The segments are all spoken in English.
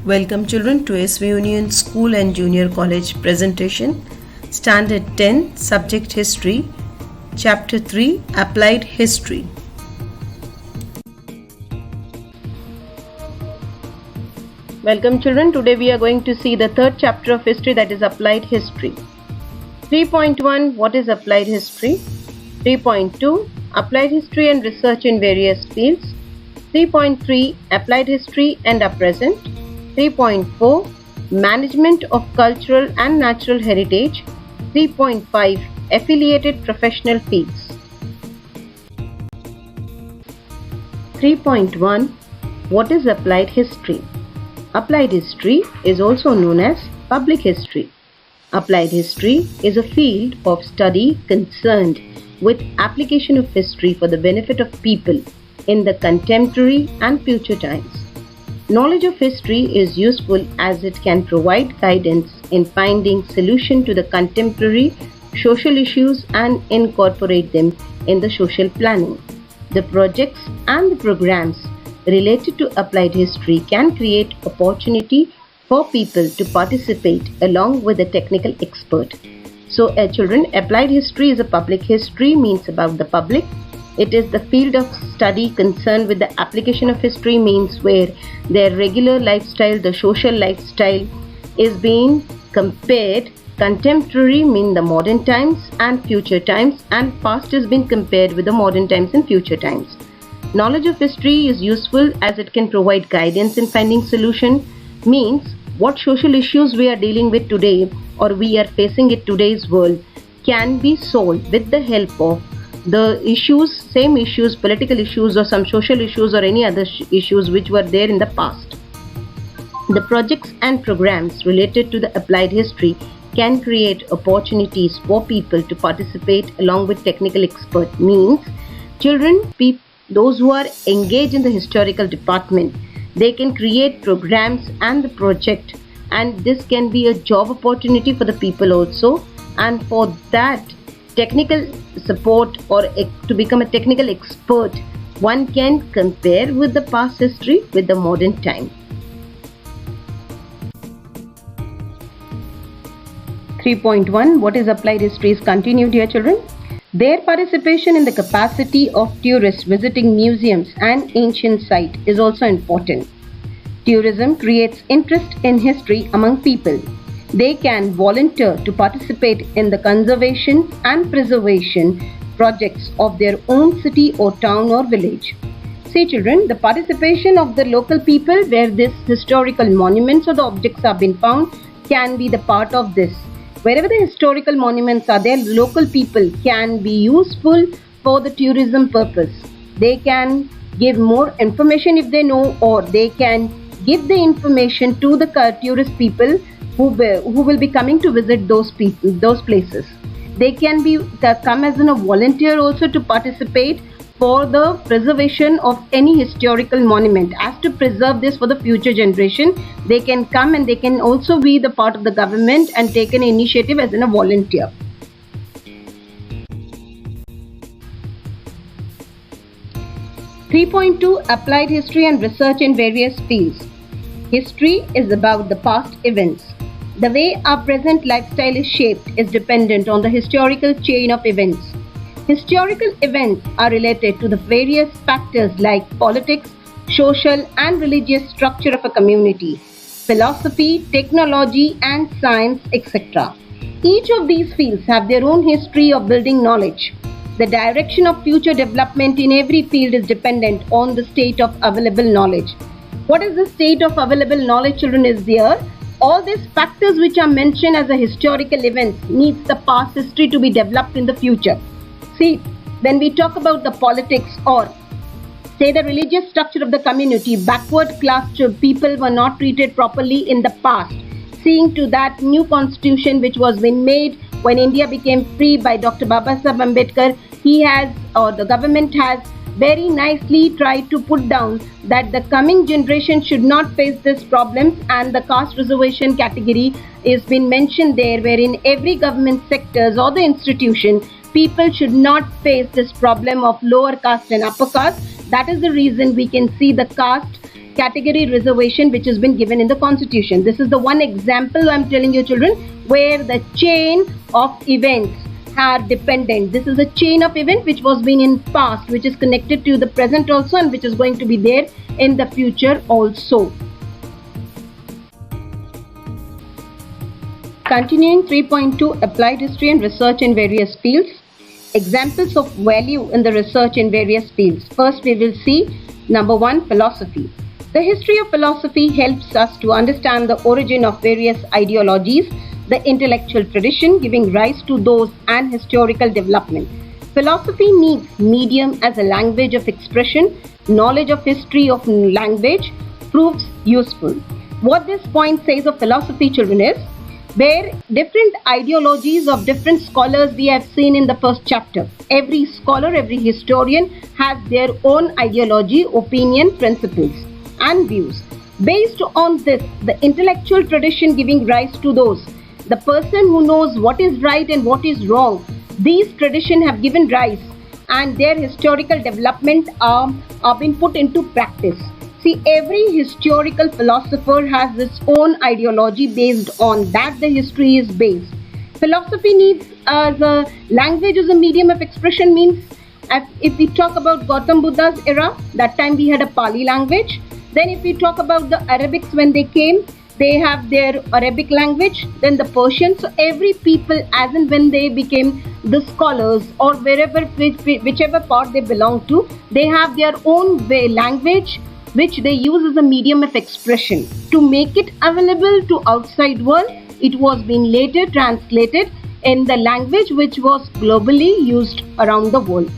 Welcome children to SV Union School and Junior College presentation. Standard 10, Subject History, Chapter 3, Applied History. Welcome children, today we are going to see the third chapter of history, that is Applied History. 3.1, what is Applied History? 3.2, Applied History and Research in Various Fields. 3.3, Applied History and our Present. 3.4, Management of Cultural and Natural Heritage. 3.5, Affiliated Professional Fields. 3.1, what is Applied History? Applied history is also known as public history. Applied history is a field of study concerned with application of history for the benefit of people in the contemporary and future times. Knowledge of history is useful as it can provide guidance in finding solution to the contemporary social issues and incorporate them in the social planning. The projects and the programs related to applied history can create opportunity for people to participate along with a technical expert. So children, applied history is a public history, means about the public. It is the field of study concerned with the application of history, means where their regular lifestyle, the social lifestyle, is being compared. Contemporary mean the modern times and future times, and past is being compared with the modern times and future times. Knowledge of history is useful as it can provide guidance in finding solution, means what social issues we are dealing with today or we are facing in today's world can be solved with the help of the issues, same issues, political issues or some social issues or any other issues which were there in the past. The projects and programs related to the applied history can create opportunities for people to participate along with technical expert, means children, those who are engaged in the historical department, they can create programs and the project, and this can be a job opportunity for the people also, and for that technical support or to become a technical expert, one can compare with the past history with the modern time. 3.1, what is applied history is continued here children. Their participation in the capacity of tourists visiting museums and ancient sites is also important. Tourism creates interest in history among people. They can volunteer to participate in the conservation and preservation projects of their own city or town or village. See children, the participation of the local people where these historical monuments or the objects have been found can be the part of this. Wherever the historical monuments are there, local people can be useful for the tourism purpose. They can give more information if they know, or they can give the information to the tourist people who will be coming to visit those places. They can come as a volunteer also to participate for the preservation of any historical monument. As to preserve this for the future generation, they can come and they can also be the part of the government and take an initiative as a volunteer. (3.2) Applied history and research in various fields. History is about the past events. The way our present lifestyle is shaped is dependent on the historical chain of events. Historical events are related to the various factors like politics, social and religious structure of a community, philosophy, technology and science, etc. Each of these fields have their own history of building knowledge. The direction of future development in every field is dependent on the state of available knowledge. What is the state of available knowledge, children, is there? All these factors which are mentioned as a historical events needs the past history to be developed in the future. See, when we talk about the politics or say the religious structure of the community, backward class people were not treated properly in the past. Seeing to that new constitution which was been made when India became free by Dr. Babasaheb Ambedkar, the government has very nicely tried to put down that the coming generation should not face this problems, and the caste reservation category is been mentioned there, wherein every government sectors or the institution, people should not face this problem of lower caste and upper caste. That is the reason we can see the caste category reservation which has been given in the constitution. This is the one example I'm telling you children where the chain of events are dependent. This is a chain of event which was being in past, which is connected to the present also, and which is going to be there in the future also. Continuing 3.2, applied history and research in various fields. Examples of value in the research in various fields. First we will see number 1, philosophy. The history of philosophy helps us to understand the origin of various ideologies, the intellectual tradition giving rise to those, and historical development. Philosophy needs medium as a language of expression. Knowledge of history of language proves useful. What this point says of philosophy children is, where different ideologies of different scholars we have seen in the first chapter. Every scholar, every historian has their own ideology, opinion, principles and views. Based on this, the intellectual tradition giving rise to those, the person who knows what is right and what is wrong, these traditions have given rise and their historical development are being put into practice. See, every historical philosopher has its own ideology. Based on that the history is based. Philosophy needs as a language as a medium of expression means, if we talk about Gautam Buddha's era, that time we had a Pali language. Then if we talk about the Arabics when they came, they have their Arabic language, then the Persian. So every people as and when they became the scholars or whichever part they belong to, they have their own way language which they use as a medium of expression. To make it available to outside world, it was being later translated in the language which was globally used around the world.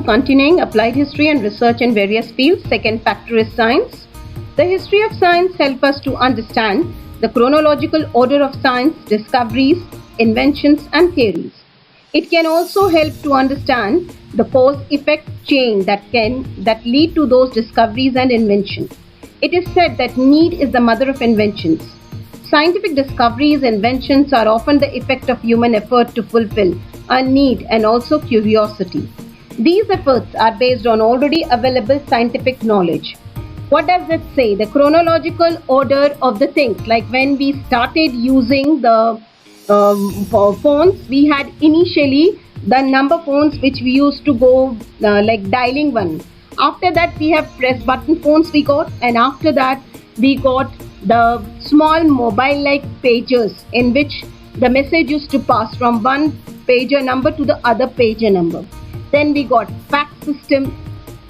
Continuing, applied history and research in various fields. Second factor is science. The history of science helps us to understand the chronological order of science, discoveries, inventions and theories. It can also help to understand the cause-effect chain that lead to those discoveries and inventions. It is said that need is the mother of inventions. Scientific discoveries, inventions are often the effect of human effort to fulfill a need and also curiosity. These efforts are based on already available scientific knowledge. What does it say? The chronological order of the things. Like when we started using the phones, we had initially the number phones which we used to go like dialing one. After that we have press button phones we got, and after that we got the small mobile like pagers in which the message used to pass from one pager number to the other pager number. Then we got fax system.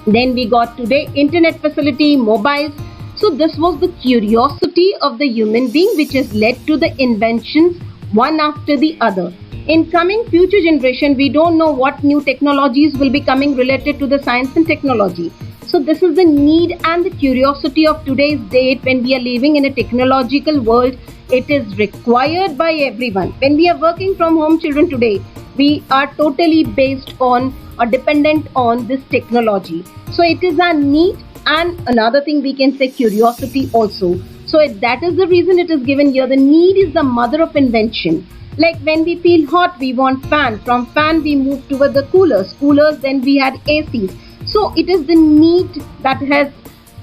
Then we got today internet facility, mobiles. So this was the curiosity of the human being which has led to the inventions one after the other. In coming future generation, we don't know what new technologies will be coming related to the science and technology. So this is the need and the curiosity of today's date. When we are living in a technological world, it is required by everyone. When we are working from home children today, we are totally based on or dependent on this technology. So it is a need, and another thing we can say curiosity also. So that is the reason it is given here. The need is the mother of invention. Like when we feel hot, we want fan. From fan we move toward the coolers. Coolers, then we had ACs. So it is the need that has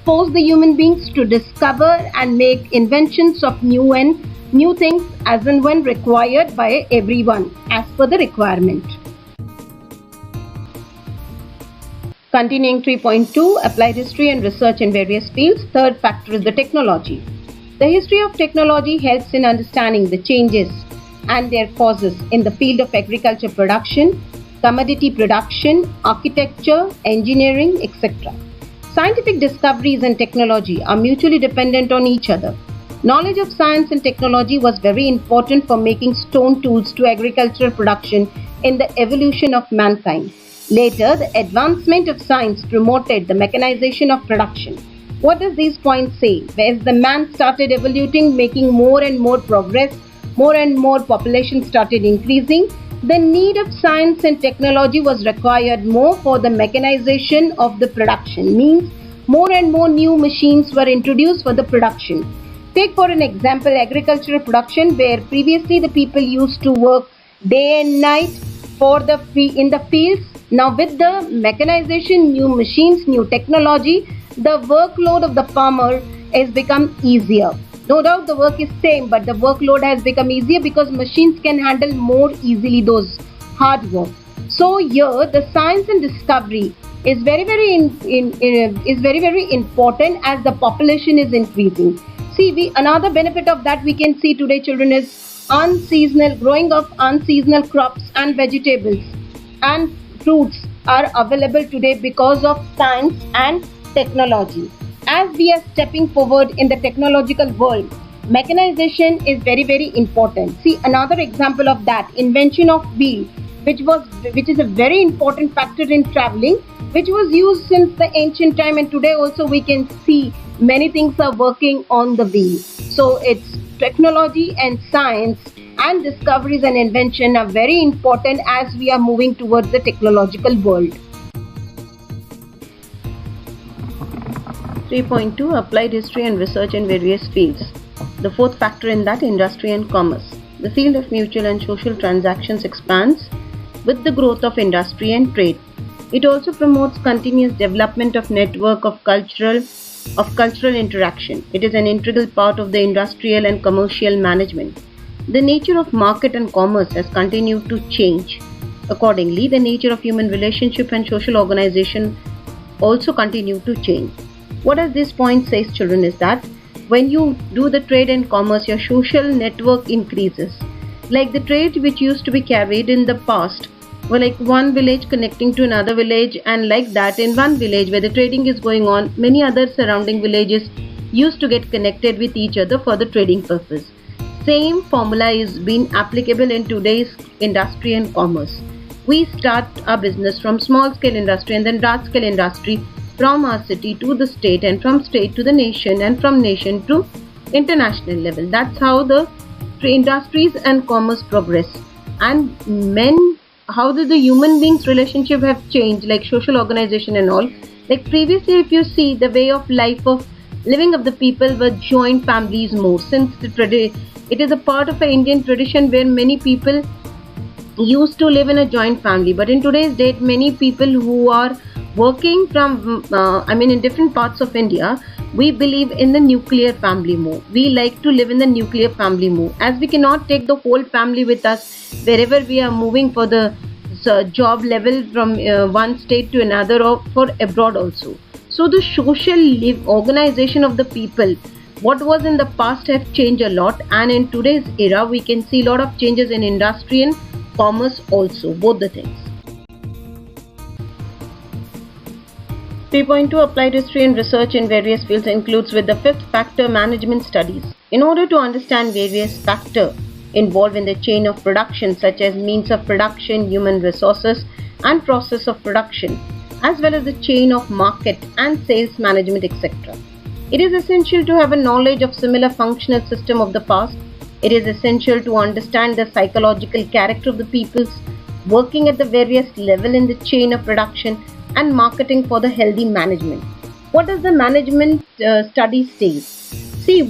forced the human beings to discover and make inventions of new things as and when required by everyone as per the requirement. Continuing 3.2, applied history and research in various fields. Third factor is the technology. The history of technology helps in understanding the changes and their causes in the field of agriculture production, commodity production, architecture, engineering, etc. Scientific discoveries and technology are mutually dependent on each other. Knowledge of science and technology was very important for making stone tools to agricultural production in the evolution of mankind. Later, the advancement of science promoted the mechanization of production. What does these points say? As the man started evolving, making more and more progress, more and more population started increasing, the need of science and technology was required more for the mechanization of the production. Means more and more new machines were introduced for the production. Take for an example agricultural production, where previously the people used to work day and night in the fields Now, with the mechanization, new machines, new technology, the workload of the farmer has become easier. No doubt the work is same, but the workload has become easier because machines can handle more easily those hard work. So here, the science and discovery is is very important as the population is increasing. See, we another benefit of that we can see today, children, is unseasonal growing of unseasonal crops and vegetables and fruits are available today because of science and technology. As we are stepping forward in the technological world, mechanization is very important. See, another example of that, invention of wheel, which is a very important factor in traveling, which was used since the ancient time, and today also we can see many things are working on the wheel. So it's technology and science and discoveries and invention are very important as we are moving towards the technological world. 3.2 Applied History and Research in Various Fields. The fourth factor in that, industry and commerce. The field of mutual and social transactions expands with the growth of industry and trade. It also promotes continuous development of network of cultural interaction. It is an integral part of the industrial and commercial management. The nature of market and commerce has continued to change. Accordingly, the nature of human relationship and social organization also continue to change. What does this point says, children, is that when you do the trade and commerce, your social network increases. Like the trade which used to be carried in the past, were like one village connecting to another village, and like that in one village where the trading is going on, many other surrounding villages used to get connected with each other for the trading purpose. Same formula is being applicable in today's industry and commerce. We start our business from small scale industry and then large scale industry, from our city to the state, and from state to the nation, and from nation to international level. That's how the industries and commerce progress. And how did the human beings relationship have changed, like social organization and all. Like previously, if you see, the way of life of living of the people were joint families more, since it is a part of an Indian tradition where many people used to live in a joint family. But in today's date, many people who are working from in different parts of India, we believe in the nuclear family more. We like to live in the nuclear family more, as we cannot take the whole family with us wherever we are moving for the job level from one state to another, or for abroad also. So the social organization of the people, what was in the past, have changed a lot, and in today's era we can see a lot of changes in industry and commerce also, both the things. 3.2 Applied History and Research in Various Fields includes with the fifth factor, management studies. In order to understand various factors involved in the chain of production, such as means of production, human resources and process of production, as well as the chain of market and sales management, etc. It is essential to have a knowledge of similar functional system of the past. It is essential to understand the psychological character of the peoples working at the various level in the chain of production and marketing for the healthy management. What does the management study say? See,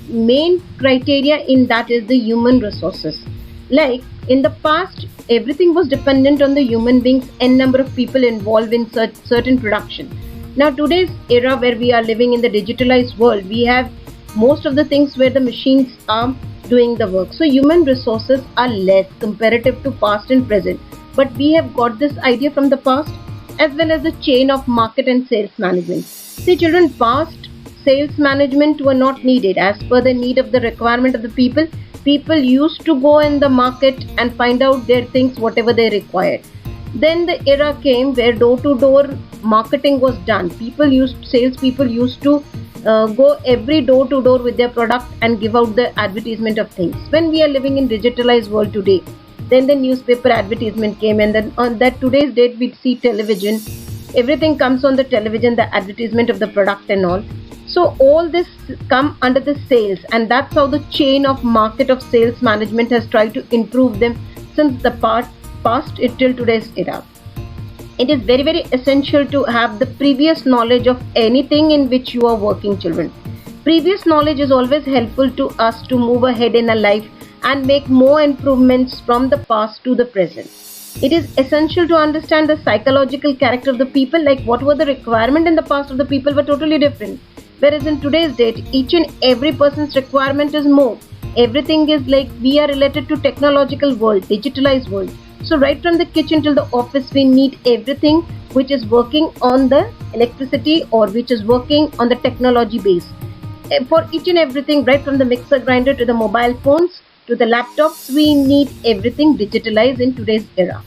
main criteria in that is the human resources. Like in the past, everything was dependent on the human beings and number of people involved in certain production. Now today's era where we are living in the digitalized world, we have most of the things where the machines are doing the work. So human resources are less comparative to past and present. But we have got this idea from the past, as well as the chain of market and sales management. See, children, past sales management were not needed as per the need of the requirement of the people. People used to go in the market and find out their things, whatever they required. Then the era came where door-to-door marketing was done. Salespeople used to go every door-to-door with their product and give out the advertisement of things. When we are living in digitalized world today, then the newspaper advertisement came, and then on that today's date we see television. Everything comes on the television, the advertisement of the product and all. So all this come under the sales, and that's how the chain of market of sales management has tried to improve them since the past till today's era. It is very essential to have the previous knowledge of anything in which you are working, children. Previous knowledge is always helpful to us to move ahead in a life and make more improvements from the past to the present. It is essential to understand the psychological character of the people, like what were the requirement in the past of the people were totally different. Whereas in today's date, each and every person's requirement is more. Everything is like we are related to technological world, digitalized world. So right from the kitchen till the office, we need everything which is working on the electricity or which is working on the technology base. For each and everything, right from the mixer grinder to the mobile phones to the laptops, we need everything digitalized in today's era.